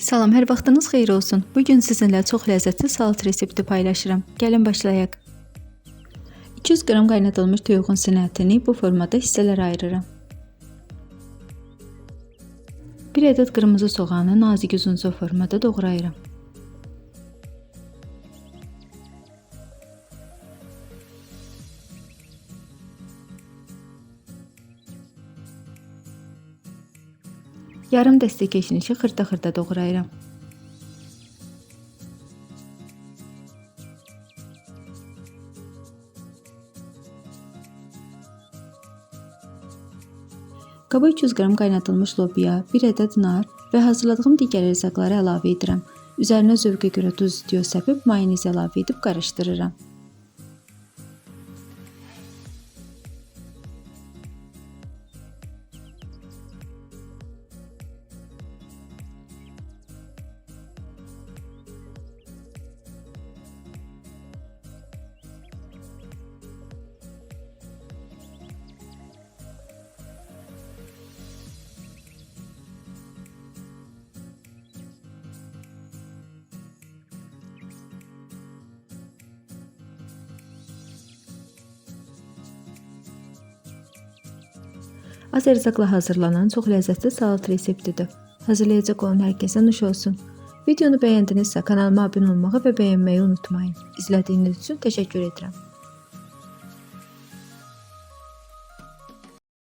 Salam, hər vaxtınız xeyir olsun. Bugün sizinlə çox ləzzətli salat resepti paylaşıram. Gəlin başlayaq. 200 qram qaynadılmış toyuğun sinə ətini bu formada hissələrə ayırıram. 1 ədəd qırmızı soğanı nazik uzunca formada doğrayıram. Yarım dəstə keşnişi xırda-xırda doğrayıram. Qaba 300 qram qaynadılmış lobya, 1 ədəd nar və hazırladığım digər ərzaqları əlavə edirəm. Üzərinə zövqə görə duz səpib mayonez əlavə edib qarışdırıram. Az ərzaqla hazırlanan çox ləzzətli salat reseptidir. Hazırlayacaq olan hər kəsə nuş olsun. Videonu bəyəndinizsə kanalıma abunə olmağı və bəyənməyi unutmayın. İzlədiyiniz üçün təşəkkür edirəm.